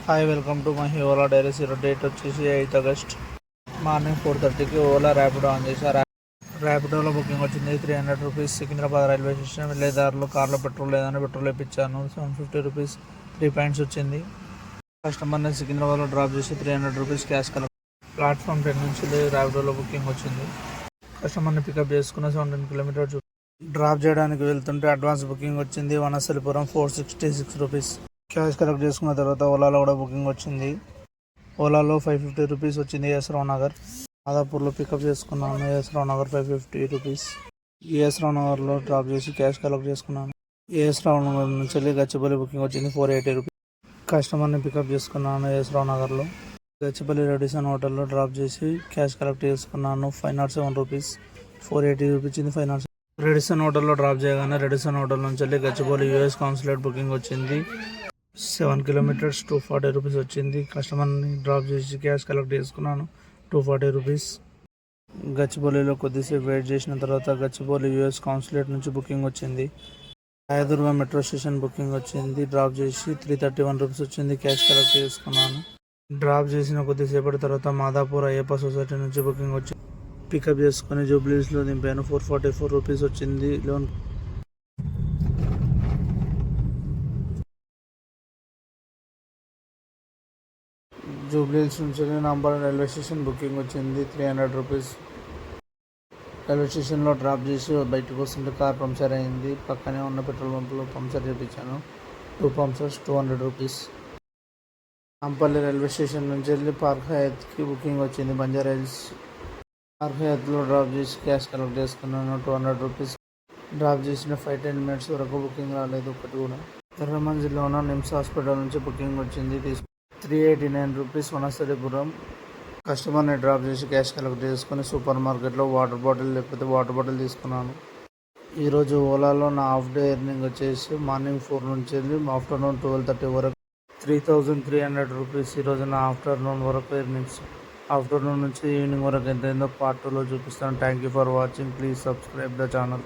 Hi welcome to my Ola diaries. ఈరోజు date వచ్చేసి 8 August morning 4:30కి ఓలా ర్యాపిడో ఆన్ చేశారు. ర్యాపిడోలో బుకింగ్ వచ్చింది 300 రూపీస్. సికింద్రాబాద్ రైల్వే స్టేషన్ వెళ్ళేదారులు కార్లో పెట్రోల్ లేదని పెట్రోల్ ఇప్పించాను. 750 రూపీస్ 3 పాయింట్స్ వచ్చింది. కస్టమర్ని సికింద్రాబాద్లో డ్రాప్ చేసి 300 రూపీస్ క్యాష్ కలెక్ట్. ప్లాట్ఫామ్ 10 నుంచి ర్యాపిడోలో బుకింగ్ వచ్చింది. కస్టమర్ని పికప్ చేసుకున్న 17 కిలోమీటర్స్ డ్రాప్ చేయడానికి వెళ్తుంటే అడ్వాన్స్ బుకింగ్ వచ్చింది. వనస్థలిపురం 466 రూపీస్. క్యాష్ కలెక్ట్ చేసుకున్న తర్వాత ఓలాలో కూడా బుకింగ్ వచ్చింది. ఓలాలో 550 రూపీస్ వచ్చింది. ఎస్ రావు నగర్ మాదాపూర్లో పికప్ చేసుకున్నాను. ఎస్ రావు నగర్ 550 రూపీస్. ఏఎస్ రావు నగర్లో డ్రాప్ చేసి క్యాష్ కలెక్ట్ చేసుకున్నాను. ఏఎస్ రావు నగర్ నుంచి వెళ్ళి గచ్చిబౌలి బుకింగ్ వచ్చింది 480 రూపీస్. కస్టమర్ని పికప్ చేసుకున్నాను ఏఎస్ రావు నగర్లో. గచ్చిబౌలి రెడిసన్ హోటల్లో డ్రాప్ చేసి క్యాష్ కలెక్ట్ చేసుకున్నాను. 507 రూపీస్ 480 రూపీస్ వచ్చింది. 507 రెడిసన్ హోటల్లో డ్రాప్ చేయగానే రెడిసన్ హోటల్ నుంచి వెళ్ళి గచ్చిబౌలి యూఎస్ కాన్సులేట్ బుకింగ్ వచ్చింది. 7 కిలోమీటర్స్ 240 రూపీస్ వచ్చింది. కస్టమర్ని డ్రాప్ చేసి క్యాష్ కలెక్ట్ చేసుకున్నాను 240 రూపీస్. గచ్చిబౌలిలో కొద్దిసేపు వెయిట్ చేసిన తర్వాత గచ్చిబౌలి యూఎస్ కాన్సులేట్ నుంచి బుకింగ్ వచ్చింది. రాయదుర్గ మెట్రో స్టేషన్ బుకింగ్ వచ్చింది. డ్రాప్ చేసి 331 రూపీస్ వచ్చింది. క్యాష్ కలెక్ట్ చేసుకున్నాను. డ్రాప్ చేసిన కొద్దిసేపటి తర్వాత మాదాపూర్ అయ్యప్ప సొసైటీ నుంచి బుకింగ్ వచ్చింది. పికప్ చేసుకుని జూబ్లీస్లో దింపాను. 444 రూపీస్ వచ్చింది. లోన్ జూబ్లీస్ నుంచి నంబర్ రైల్వే స్టేషన్ బుకింగ్ వచ్చింది 300 రూపీస్. రైల్వే స్టేషన్లో డ్రాప్ చేసి బయటకు వస్తుంటే కార్ పంక్చర్ అయింది. పక్కనే ఉన్న పెట్రోల్ పంపులో పంక్చర్ చేయించాను. 2 punctures 200 rupees. Nampally railway station నుంచి వెళ్ళి పార్క్ హయత్కి బుకింగ్ వచ్చింది. బంజారా హిల్స్ పార్క్ హయత్లో డ్రాప్ చేసి క్యాష్ కలెక్ట్ చేసుకున్నాను 200 రూపీస్. డ్రాప్ చేసిన 5-10 మినిట్స్ వరకు బుకింగ్ రాలేదు ఒకటి కూడా. ఎర్రమంజిల్లో ఉన్న నిమ్స్ హాస్పిటల్ నుంచి బుకింగ్ వచ్చింది 389 రూపీస్. వనస్థలిపురం కస్టమర్ని డ్రాప్ చేసి క్యాష్ కలెక్ట్ చేసుకుని సూపర్ మార్కెట్లో వాటర్ బాటిల్ తీసుకున్నాను. ఈరోజు ఓలాలో నా హాఫ్ డే ఎర్నింగ్ వచ్చేసి మార్నింగ్ 4 నుంచి వెళ్ళి ఆఫ్టర్నూన్ 12:30 వరకు 3300 రూపీస్. ఈరోజు నా ఆఫ్టర్నూన్ వరకు ఎర్నింగ్స్. ఆఫ్టర్నూన్ నుంచి ఈవినింగ్ వరకు ఎంత అయిందో పార్ట్ 2లో చూపిస్తాను. Thank you for watching. Please subscribe the channel.